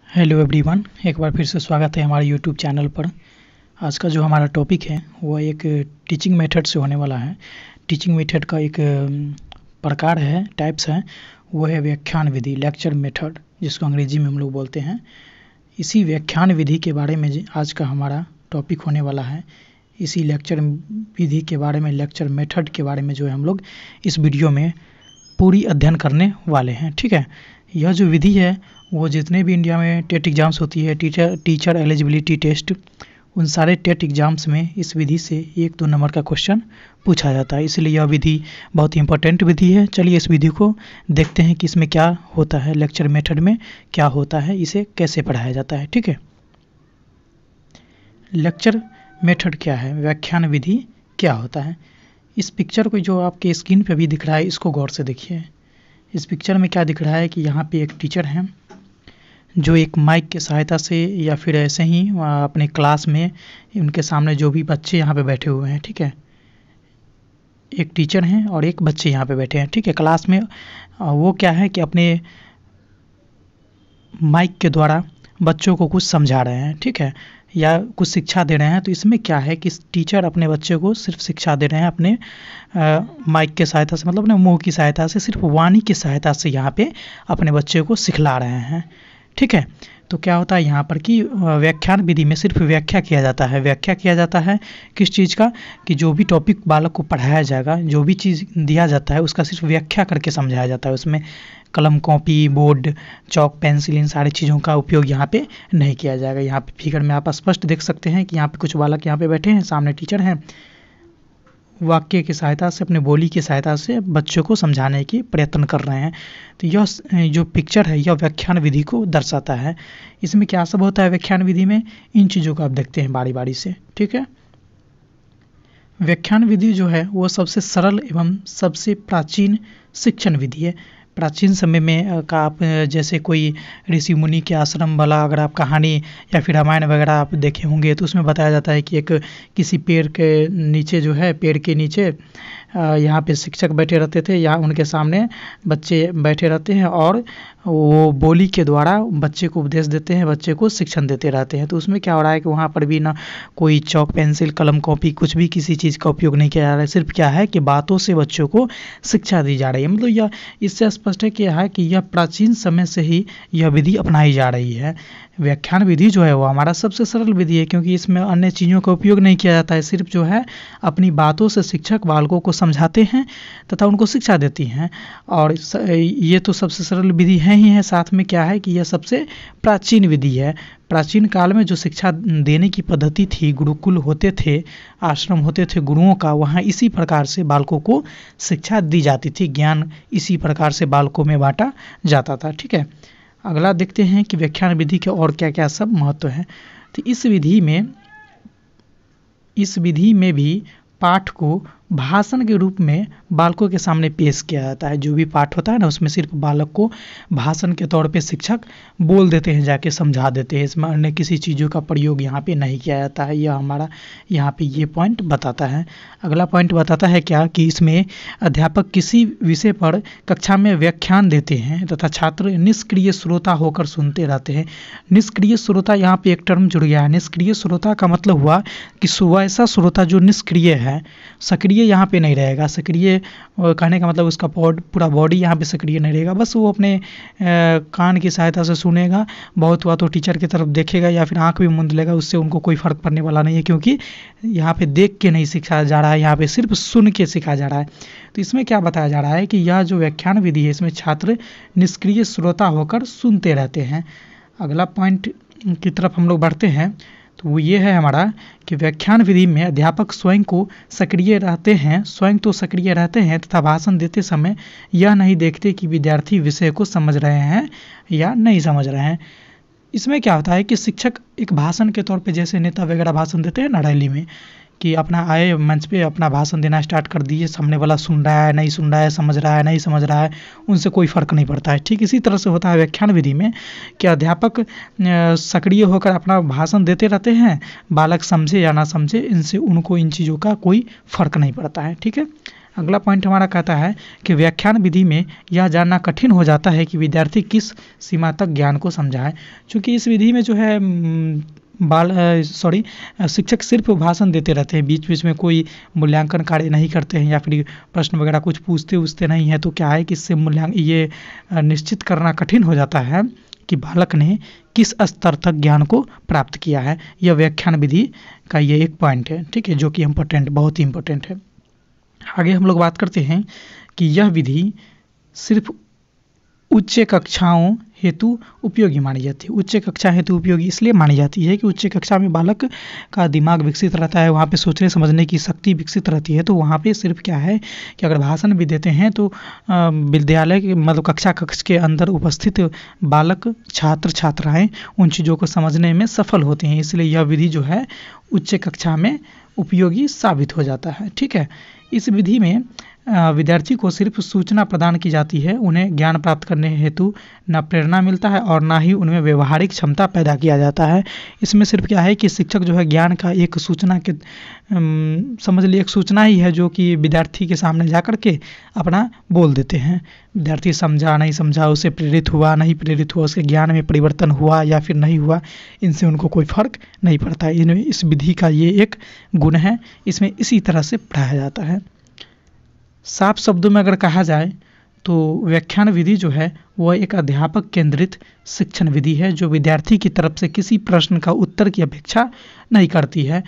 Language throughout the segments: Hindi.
हेलो एवरीवन, एक बार फिर से स्वागत है हमारे यूट्यूब चैनल पर। आज का जो हमारा टॉपिक है वो एक टीचिंग मेथड से होने वाला है। टीचिंग मेथड का एक प्रकार है, टाइप्स है, वो है व्याख्यान विधि, लेक्चर मेथड, जिसको अंग्रेजी में हम लोग बोलते हैं। इसी व्याख्यान विधि के बारे में आज का हमारा टॉपिक होने वाला है। इसी लेक्चर विधि के बारे में, लेक्चर मेथड के बारे में जो है हम लोग इस वीडियो में पूरी अध्ययन करने वाले हैं। ठीक है, यह जो विधि है वो जितने भी इंडिया में टेट एग्ज़ाम्स होती है, टीचर एलिजिबिलिटी टेस्ट, उन सारे टेट एग्ज़ाम्स में इस विधि से 1-2 नंबर का क्वेश्चन पूछा जाता है। इसलिए यह विधि बहुत ही इंपॉर्टेंट विधि है। चलिए इस विधि को देखते हैं कि इसमें क्या होता है, लेक्चर मेथड में क्या होता है, इसे कैसे पढ़ाया जाता है। ठीक है, लेक्चर मेथड क्या है, व्याख्यान विधि क्या होता है। इस पिक्चर को जो आपके स्क्रीन पे भी दिख रहा है, इसको गौर से देखिए। इस पिक्चर में क्या दिख रहा है कि यहाँ पे एक टीचर हैं जो एक माइक की सहायता से या फिर ऐसे ही अपने क्लास में उनके सामने जो भी बच्चे यहाँ पे बैठे हुए हैं, ठीक है, एक टीचर हैं और एक बच्चे यहाँ पे बैठे हैं, ठीक है, क्लास में। वो क्या है कि अपने माइक के द्वारा बच्चों को कुछ समझा रहे हैं, ठीक है, या कुछ शिक्षा दे रहे हैं। तो इसमें क्या है कि टीचर अपने बच्चे को सिर्फ शिक्षा दे रहे हैं अपने माइक के सहायता से, मतलब अपने मुंह की सहायता से, सिर्फ वाणी की सहायता से यहाँ पे अपने बच्चे को सिखला रहे हैं। ठीक है, तो क्या होता है यहाँ पर कि व्याख्यान विधि में सिर्फ व्याख्या किया जाता है। व्याख्या किया जाता है किस चीज़ का, कि जो भी टॉपिक बालक को पढ़ाया जाएगा, जो भी चीज़ दिया जाता है उसका सिर्फ व्याख्या करके समझाया जाता है। उसमें कलम, कॉपी, बोर्ड, चौक, पेंसिल, इन सारी चीज़ों का उपयोग यहाँ पे नहीं किया जाएगा। यहाँ पे फिगर में आप स्पष्ट देख सकते हैं कि यहाँ पे कुछ बालक यहाँ पे बैठे हैं, सामने टीचर हैं, वाक्य की सहायता से, अपने बोली की सहायता से बच्चों को समझाने की प्रयत्न कर रहे हैं। तो यह जो पिक्चर है यह व्याख्यान विधि को दर्शाता है। इसमें क्या सब होता है व्याख्यान विधि में, इन चीज़ों को आप देखते हैं बारी बारी से। ठीक है, व्याख्यान विधि जो है वो सबसे सरल एवं सबसे प्राचीन शिक्षण विधि है। प्राचीन समय में का आप जैसे कोई ऋषि मुनि के आश्रम वाला अगर आप कहानी या फिर रामायण वगैरह आप देखे होंगे तो उसमें बताया जाता है कि एक किसी पेड़ के नीचे जो है, पेड़ के नीचे यहाँ पे शिक्षक बैठे रहते थे, यहाँ उनके सामने बच्चे बैठे रहते हैं और वो बोली के द्वारा बच्चे को उपदेश देते हैं, बच्चे को शिक्षण देते रहते हैं। तो उसमें क्या हो रहा है कि वहाँ पर भी ना कोई चौक, पेंसिल, कलम, कॉपी, कुछ भी किसी चीज़ का उपयोग नहीं किया जा रहा है। सिर्फ क्या है कि बातों से बच्चों को शिक्षा दी जा रही है। मतलब यह इससे स्पष्ट है कि यह प्राचीन समय से ही यह विधि अपनाई जा रही है। व्याख्यान विधि जो है वो हमारा सबसे सरल विधि है, क्योंकि इसमें अन्य चीज़ों का उपयोग नहीं किया जाता है। सिर्फ जो है अपनी बातों से शिक्षक बालकों को समझाते हैं तथा उनको शिक्षा देती हैं। और ये तो सबसे सरल विधि है ही है, साथ में क्या है कि यह सबसे प्राचीन विधि है। प्राचीन काल में जो शिक्षा देने की पद्धति थी, गुरुकुल होते थे, आश्रम होते थे गुरुओं का, वहाँ इसी प्रकार से बालकों को शिक्षा दी जाती थी, ज्ञान इसी प्रकार से बालकों में बांटा जाता था। ठीक है, अगला देखते हैं कि व्याख्यान विधि के और क्या क्या सब महत्व है। तो इस विधि में भी पाठ को भाषण के रूप में बालकों के सामने पेश किया जाता है। जो भी पाठ होता है ना, उसमें सिर्फ बालक को भाषण के तौर पे शिक्षक बोल देते हैं, जाके समझा देते हैं। इसमें अन्य किसी चीज़ों का प्रयोग यहाँ पे नहीं किया जाता है। यह हमारा यहाँ पे ये पॉइंट बताता है। अगला पॉइंट बताता है क्या कि इसमें अध्यापक किसी विषय पर कक्षा में व्याख्यान देते हैं तथा छात्र निष्क्रिय श्रोता होकर सुनते रहते हैं। निष्क्रिय श्रोता, यहाँ पे एक टर्म जुड़ गया है। निष्क्रिय श्रोता का मतलब हुआ कि वैसा श्रोता जो निष्क्रिय है, सक्रिय यहाँ पे नहीं रहेगा। सक्रिय कहने का मतलब उसका पूरा बॉडी यहाँ पे सक्रिय नहीं रहेगा, बस वो अपने कान की सहायता से सुनेगा, बहुत हुआ तो टीचर की तरफ देखेगा या फिर आंख भी मूंद लेगा, उससे उनको कोई फर्क पड़ने वाला नहीं है, क्योंकि यहाँ पे देख के नहीं सिखाया जा रहा है, यहाँ पे सिर्फ सुन के सिखाया जा रहा है। तो इसमें क्या बताया जा रहा है कि यह जो व्याख्यान विधि है इसमें छात्र निष्क्रिय श्रोता होकर सुनते रहते हैं। अगला पॉइंट की तरफ हम लोग बढ़ते हैं, तो वो ये है हमारा कि व्याख्यान विधि में अध्यापक स्वयं को सक्रिय रहते हैं, स्वयं तो सक्रिय रहते हैं तथा भाषण देते समय यह नहीं देखते कि विद्यार्थी विषय को समझ रहे हैं या नहीं समझ रहे हैं। इसमें क्या होता है कि शिक्षक एक भाषण के तौर पे, जैसे नेता वगैरह भाषण देते हैं ना रैली में, कि अपना आए मंच पे अपना भाषण देना स्टार्ट कर दिए, सामने वाला सुन रहा है, नहीं सुन रहा है, समझ रहा है, नहीं समझ रहा है, उनसे कोई फ़र्क नहीं पड़ता है। ठीक इसी तरह से होता है व्याख्यान विधि में कि अध्यापक सक्रिय होकर अपना भाषण देते रहते हैं, बालक समझे या ना समझे, इनसे उनको इन चीज़ों का कोई फ़र्क नहीं पड़ता है। ठीक है, अगला पॉइंट हमारा कहता है कि व्याख्यान विधि में यह जानना कठिन हो जाता है कि विद्यार्थी किस सीमा तक ज्ञान को समझा है। चूँकि इस विधि में जो है शिक्षक सिर्फ भाषण देते रहते हैं, बीच बीच में कोई मूल्यांकन कार्य नहीं करते हैं या फिर प्रश्न वगैरह कुछ पूछते नहीं हैं। तो क्या है कि इससे ये निश्चित करना कठिन हो जाता है कि बालक ने किस स्तर तक ज्ञान को प्राप्त किया है। यह व्याख्यान विधि का ये एक पॉइंट है, ठीक है, जो कि बहुत ही इम्पोर्टेंट है। आगे हम लोग बात करते हैं कि यह विधि सिर्फ उच्च कक्षाओं हेतु उपयोगी मानी जाती है। उच्च कक्षा हेतु उपयोगी इसलिए मानी जाती है कि उच्च कक्षा में बालक का दिमाग विकसित रहता है, वहाँ पे सोचने समझने की शक्ति विकसित रहती है। तो वहाँ पे सिर्फ क्या है कि अगर भाषण भी देते हैं तो विद्यालय के मतलब कक्ष के अंदर उपस्थित बालक छात्र छात्राएँ उन चीज़ों को समझने में सफल होते हैं। इसलिए यह विधि जो है उच्च कक्षा में उपयोगी साबित हो जाता है, ठीक है। इस विधि में विद्यार्थी को सिर्फ सूचना प्रदान की जाती है, उन्हें ज्ञान प्राप्त करने हेतु न प्रेरणा मिलता है और ना ही उनमें व्यवहारिक क्षमता पैदा किया जाता है। इसमें सिर्फ क्या है कि शिक्षक जो है ज्ञान का एक सूचना के समझ लीजिए एक सूचना ही है जो कि विद्यार्थी के सामने जा कर के अपना बोल देते हैं। विद्यार्थी समझा नहीं समझा, उसे प्रेरित हुआ नहीं प्रेरित हुआ, उसके ज्ञान में परिवर्तन हुआ या फिर नहीं हुआ, इनसे उनको कोई फर्क नहीं पड़ता। इस विधि का ये एक गुण है, इसमें इसी तरह से पढ़ाया जाता है। साफ शब्दों में अगर कहा जाए तो व्याख्यान विधि जो है वह एक अध्यापक केंद्रित शिक्षण विधि है जो विद्यार्थी की तरफ से किसी प्रश्न का उत्तर की अपेक्षा नहीं करती है।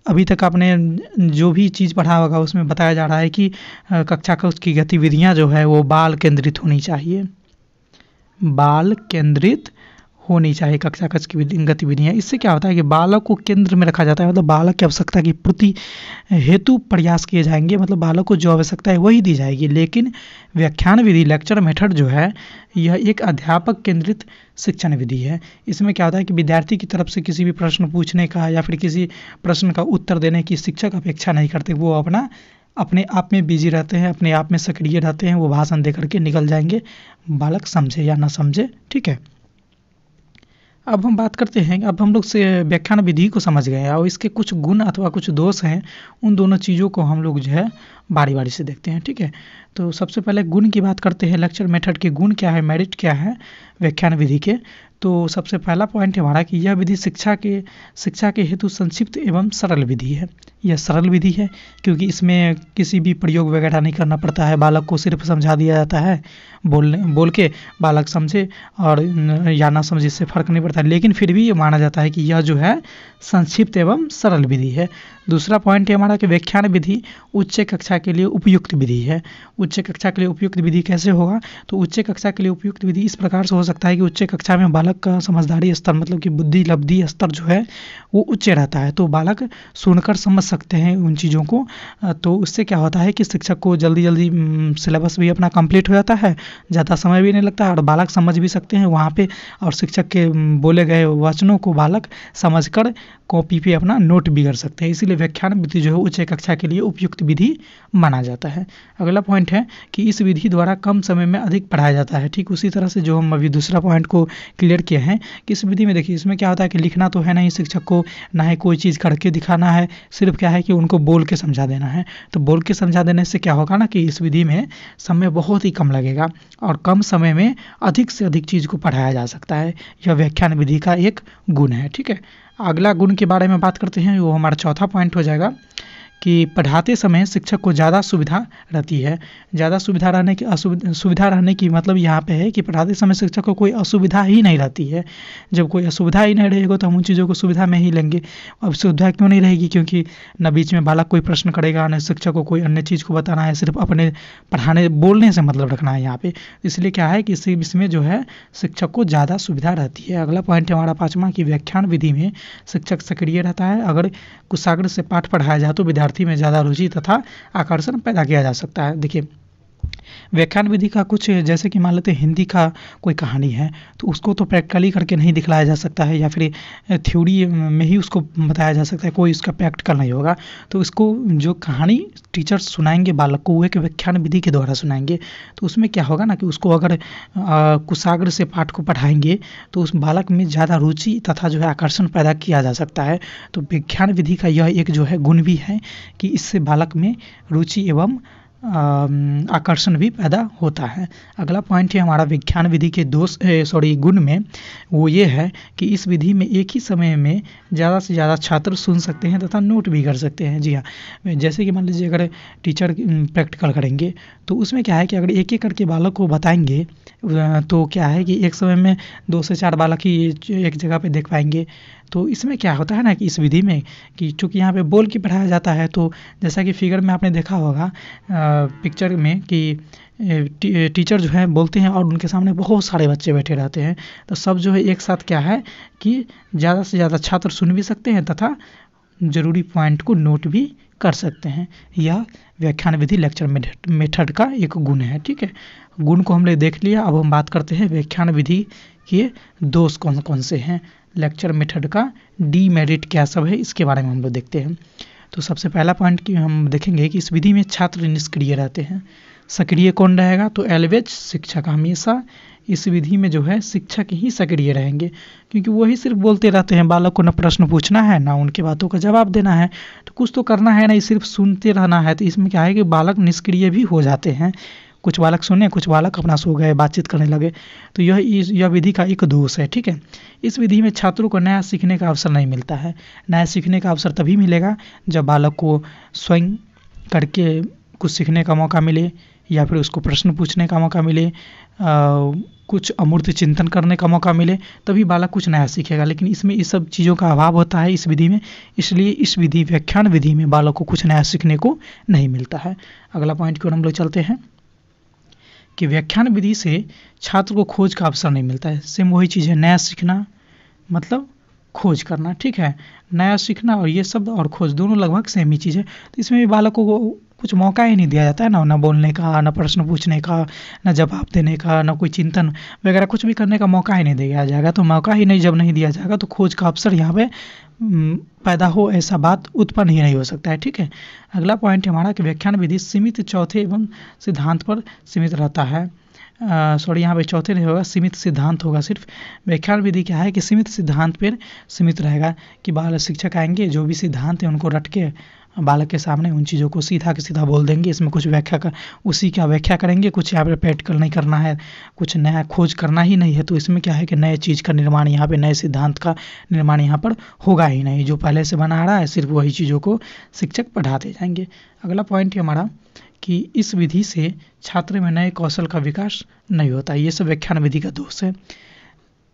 अभी तक आपने जो भी चीज़ पढ़ा होगा उसमें बताया जा रहा है कि कक्षा की गतिविधियां जो है वो बाल केंद्रित होनी चाहिए, बाल केंद्रित होनी चाहिए कक्षा की गतिविधियाँ। इससे क्या होता है कि बालक को केंद्र में रखा जाता है, मतलब बालक की आवश्यकता की पूर्ति हेतु प्रयास किए जाएंगे, मतलब बालक को जो आवश्यकता है वही दी जाएगी। लेकिन व्याख्यान विधि लेक्चर मेथड जो है यह एक अध्यापक केंद्रित शिक्षण विधि है। इसमें क्या होता है कि विद्यार्थी की तरफ से किसी भी प्रश्न पूछने का या फिर किसी प्रश्न का उत्तर देने की शिक्षक अपेक्षा नहीं करते, वो अपने आप में बिजी रहते हैं, अपने आप में सक्रिय रहते हैं, वो भाषण दे करके निकल जाएंगे, बालक समझे या ना समझे, ठीक है। अब हम बात करते हैं, अब हम लोग से व्याख्यान विधि को समझ गए और इसके कुछ गुण अथवा कुछ दोष हैं, उन दोनों चीज़ों को हम लोग जो है बारी बारी से देखते हैं, ठीक है। तो सबसे पहले गुण की बात करते हैं, लेक्चर मेथड के गुण क्या है, मेरिट क्या है व्याख्यान विधि के। तो सबसे पहला पॉइंट है हमारा कि यह विधि शिक्षा के हेतु संक्षिप्त एवं सरल विधि है। यह सरल विधि है क्योंकि इसमें किसी भी प्रयोग वगैरह नहीं करना पड़ता है, बालक को सिर्फ समझा दिया जाता है, बोल के बालक समझे और या ना समझे इससे फर्क नहीं पड़ता। लेकिन फिर भी ये माना जाता है कि यह जो है संक्षिप्त एवं सरल विधि है। दूसरा पॉइंट है हमारा कि व्याख्यान विधि उच्च कक्षा के लिए उपयुक्त विधि है। उच्च कक्षा के लिए उपयुक्त विधि कैसे होगा, तो उच्च कक्षा के लिए उपयुक्त विधि इस प्रकार से हो सकता है कि उच्च कक्षा में बालक का समझदारी स्तर मतलब कि बुद्धि लब्धि स्तर जो है वो उच्च रहता है, तो बालक सुनकर समझ सकते हैं उन चीज़ों को। तो उससे क्या होता है कि शिक्षक को जल्दी सिलेबस भी अपना कंप्लीट हो जाता है, ज़्यादा समय भी नहीं लगता और बालक समझ भी सकते हैं वहाँ पे, और शिक्षक के बोले गए वचनों को बालक समझकर कॉपी पे अपना नोट भी कर सकते हैं। इसीलिए व्याख्यान विधि जो है उच्च कक्षा के लिए उपयुक्त विधि माना जाता है। अगला पॉइंट है कि इस विधि द्वारा कम समय में अधिक पढ़ाया जाता है। ठीक उसी तरह से जो हम अभी दूसरा पॉइंट को क्लियर किए हैं कि इस विधि में देखिए इसमें क्या होता है कि लिखना तो है नहीं शिक्षक को, ना ही कोई चीज़ करके दिखाना है, सिर्फ क्या है कि उनको बोल के समझा देना है। तो बोल के समझा देने से क्या होगा ना कि इस विधि में समय बहुत ही कम लगेगा और कम समय में अधिक से अधिक चीज़ को पढ़ाया जा सकता है। यह व्याख्यान विधि का एक गुण है, ठीक है। अगला गुण के बारे में बात करते हैं, वो हमारा चौथा पॉइंट हो जाएगा कि पढ़ाते समय शिक्षक को ज़्यादा सुविधा रहती है। ज़्यादा सुविधा रहने की मतलब यहाँ पे है कि पढ़ाते समय शिक्षक को कोई असुविधा ही नहीं रहती है। जब कोई असुविधा ही नहीं रहेगा तो हम उन चीज़ों को सुविधा में ही लेंगे। अब सुविधा क्यों नहीं रहेगी, क्योंकि न बीच में बालक कोई प्रश्न करेगा, न शिक्षक को कोई अन्य चीज़ को बताना है, सिर्फ अपने पढ़ाने बोलने से मतलब रखना है यहाँ पे। इसलिए क्या है कि इसमें जो है शिक्षक को ज़्यादा सुविधा रहती है। अगला पॉइंट है हमारा पाँचवा कि व्याख्यान विधि में शिक्षक सक्रिय रहता है। अगर कुशाग्र से पाठ पढ़ाया जाए तो विद्यार्थी में ज़्यादा रुचि तथा आकर्षण पैदा किया जा सकता है। देखिए व्याख्यान विधि का कुछ, जैसे कि मान लेते हैं हिंदी का कोई कहानी है तो उसको तो प्रैक्टिकली करके नहीं दिखलाया जा सकता है, या फिर थ्योरी में ही उसको बताया जा सकता है, कोई उसका प्रैक्टिकल नहीं होगा। तो इसको जो कहानी टीचर सुनाएंगे बालक को, वो एक व्याख्यान विधि के द्वारा सुनाएंगे। तो उसमें क्या होगा ना कि उसको अगर कुशाग्र से पाठ को पढ़ाएंगे तो उस बालक में ज़्यादा रुचि तथा जो है आकर्षण पैदा किया जा सकता है। तो व्याख्यान विधि का यह एक जो है गुण भी है कि इससे बालक में रुचि एवं आकर्षण भी पैदा होता है। अगला पॉइंट है हमारा व्याख्यान विधि के गुण में, वो ये है कि इस विधि में एक ही समय में ज़्यादा से ज़्यादा छात्र सुन सकते हैं तथा नोट भी कर सकते हैं। जी हाँ, जैसे कि मान लीजिए अगर टीचर प्रैक्टिकल करेंगे तो उसमें क्या है कि अगर एक एक करके बालक को बताएंगे तो क्या है कि एक समय में 2 से 4 बालक ही एक जगह पे देख पाएंगे। तो इसमें क्या होता है ना कि इस विधि में कि चूँकि यहाँ पे बोल के पढ़ाया जाता है, तो जैसा कि फिगर में आपने देखा होगा पिक्चर में कि टीचर जो है बोलते हैं और उनके सामने बहुत सारे बच्चे बैठे रहते हैं, तो सब जो है एक साथ क्या है कि ज़्यादा से ज़्यादा छात्र सुन भी सकते हैं तथा ज़रूरी पॉइंट को नोट भी कर सकते हैं। यह व्याख्यान विधि लेक्चर मेथड का एक गुण है। ठीक है, गुण को हमने देख लिया। अब हम बात करते हैं व्याख्यान विधि के दोष कौन कौन से हैं, लेक्चर मेथड का डीमेरिट क्या सब है, इसके बारे में हम लोग देखते हैं। तो सबसे पहला पॉइंट कि हम देखेंगे कि इस विधि में छात्र निष्क्रिय रहते हैं। सक्रिय कौन रहेगा, तो एलवेज शिक्षक। हमेशा इस विधि में जो है शिक्षक ही सक्रिय रहेंगे, क्योंकि वही सिर्फ बोलते रहते हैं, बालक को न प्रश्न पूछना है ना उनके बातों का जवाब देना है, तो कुछ तो करना है नहीं, सिर्फ सुनते रहना है। तो इसमें क्या है कि बालक निष्क्रिय भी हो जाते हैं। कुछ बालक सुने, कुछ बालक अपना सो गए, बातचीत करने लगे। तो यह विधि का एक दोष है। ठीक है, इस विधि में छात्रों को नया सीखने का अवसर नहीं मिलता है। नया सीखने का अवसर तभी मिलेगा जब बालक को स्वयं करके कुछ सीखने का मौका मिले, या फिर उसको प्रश्न पूछने का मौका मिले, कुछ अमूर्त चिंतन करने का मौका मिले, तभी बालक कुछ नया सीखेगा। लेकिन इसमें इस सब चीज़ों का अभाव होता है इस विधि में, इसलिए इस विधि व्याख्यान विधि में बालक को कुछ नया सीखने को नहीं मिलता है। अगला पॉइंट की ओर हम लोग चलते हैं कि व्याख्यान विधि से छात्र को खोज का अवसर नहीं मिलता है। सेम वही चीज़ है, नया सीखना मतलब खोज करना। ठीक है, नया सीखना और ये शब्द और खोज दोनों लगभग सेम ही चीज़ है। तो इसमें भी बालकों को कुछ मौका ही नहीं दिया जाता है, ना बोलने का, ना प्रश्न पूछने का, ना जवाब देने का, ना कोई चिंतन वगैरह कुछ भी करने का मौका ही नहीं दिया जाएगा। तो मौका ही नहीं जब नहीं दिया जाएगा तो खोज का अवसर यहाँ पे पैदा हो, ऐसा बात उत्पन्न ही नहीं हो सकता है। ठीक है, अगला पॉइंट हमारा कि व्याख्यान विधि सीमित चौथे एवं सिद्धांत पर सीमित रहता है। यहाँ पे चौथे नहीं होगा, सीमित सिद्धांत होगा सिर्फ। व्याख्यान विधि क्या है कि सीमित सिद्धांत पर सीमित रहेगा कि बाल शिक्षक आएंगे, जो भी सिद्धांत है उनको रट के बालक के सामने उन चीज़ों को सीधा के सीधा बोल देंगे। इसमें कुछ उसी का व्याख्या करेंगे, कुछ यहाँ पे प्रैक्टिकल नहीं करना है, कुछ नया खोज करना ही नहीं है। तो इसमें क्या है कि नए चीज़ का निर्माण यहाँ पे, नए सिद्धांत का निर्माण यहाँ पर होगा ही नहीं। जो पहले से बना रहा है सिर्फ वही चीज़ों को शिक्षक पढ़ाते जाएंगे। अगला पॉइंट है हमारा कि इस विधि से छात्र में नए कौशल का विकास नहीं होता। ये सब व्याख्यान विधि का दोष है।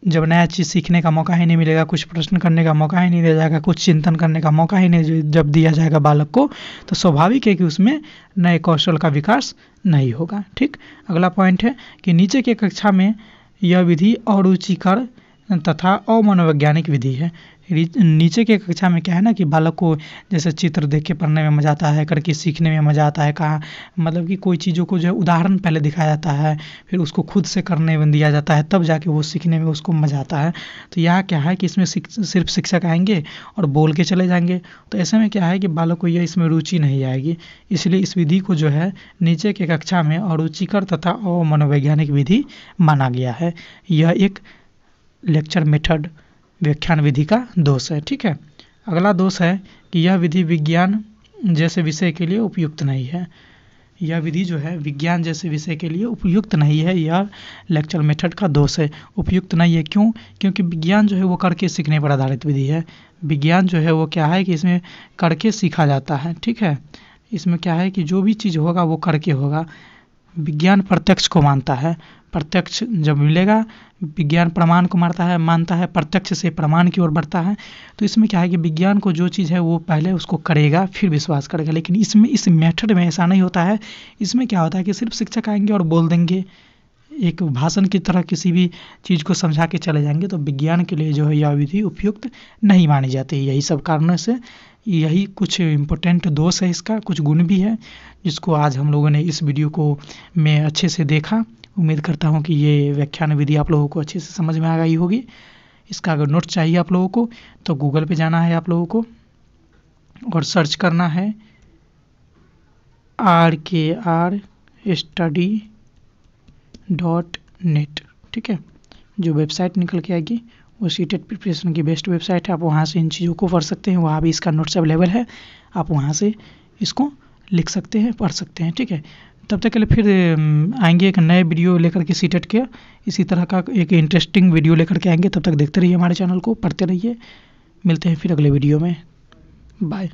जब नया चीज़ सीखने का मौका ही नहीं मिलेगा, कुछ प्रश्न करने का मौका ही नहीं दिया जाएगा, कुछ चिंतन करने का मौका ही नहीं जब दिया जाएगा बालक को, तो स्वाभाविक है कि उसमें नए कौशल का विकास नहीं होगा। ठीक, अगला पॉइंट है कि नीचे के कक्षा में यह विधि अरुचिकर तथा अमनोवैज्ञानिक विधि है। नीचे के कक्षा में क्या है ना कि बालक को जैसे चित्र देख के पढ़ने में मज़ा आता है, करके सीखने में मज़ा आता है। कहाँ मतलब कि कोई चीज़ों को जो है उदाहरण पहले दिखाया जाता है, फिर उसको खुद से करने में दिया जाता है, तब जाके वो सीखने में उसको मज़ा आता है। तो यहाँ क्या है कि इसमें सिर्फ शिक्षक आएंगे और बोल के चले जाएंगे, तो ऐसे में क्या है कि बालक को यह इसमें रुचि नहीं आएगी। इसलिए इस विधि को जो है नीचे के कक्षा में अरुचिकर तथा अमनोवैज्ञानिक विधि माना गया है। यह एक लेक्चर मेथड व्याख्यान विधि का दोष है। ठीक है, अगला दोष है कि यह विधि विज्ञान जैसे विषय के लिए उपयुक्त नहीं है। यह विधि जो है विज्ञान जैसे विषय के लिए उपयुक्त नहीं है। यह लेक्चर मेथड का दोष है। उपयुक्त नहीं है क्यों? क्योंकि विज्ञान जो है वो करके सीखने पर आधारित विधि है। विज्ञान जो है वो क्या है कि इसमें करके सीखा जाता है। ठीक है, इसमें क्या है कि जो भी चीज़ होगा वो करके होगा। विज्ञान प्रत्यक्ष को मानता है, प्रत्यक्ष जब मिलेगा विज्ञान प्रमाण को मानता है, प्रत्यक्ष से प्रमाण की ओर बढ़ता है। तो इसमें क्या है कि विज्ञान को जो चीज़ है वो पहले उसको करेगा फिर विश्वास करेगा, लेकिन इसमें इस मेथड में ऐसा नहीं होता है। इसमें क्या होता है कि सिर्फ शिक्षक आएंगे और बोल देंगे, एक भाषण की तरह किसी भी चीज़ को समझा के चले जाएंगे। तो विज्ञान के लिए जो है यह विधि उपयुक्त नहीं मानी जाती। यही सब कारणों से यही कुछ इम्पोर्टेंट दोष है इसका, कुछ गुण भी है जिसको आज हम लोगों ने इस वीडियो को में अच्छे से देखा। उम्मीद करता हूँ कि ये व्याख्यान विधि आप लोगों को अच्छे से समझ में आ गई होगी। इसका अगर नोट चाहिए आप लोगों को तो गूगल पे जाना है आप लोगों को और सर्च करना है rkrstudy.net। ठीक है, जो वेबसाइट निकल के आएगी वो सीटेट प्रिपरेशन की बेस्ट वेबसाइट है। आप वहाँ से इन चीज़ों को पढ़ सकते हैं, वहाँ भी इसका नोट्स अवेलेबल है, आप वहाँ से इसको लिख सकते हैं, पढ़ सकते हैं। ठीक है, तब तक के लिए फिर आएंगे एक नए वीडियो लेकर के सीटेट के, इसी तरह का एक इंटरेस्टिंग वीडियो लेकर के आएंगे। तब तक देखते रहिए हमारे चैनल को, पढ़ते रहिए। मिलते हैं फिर अगले वीडियो में, बाय।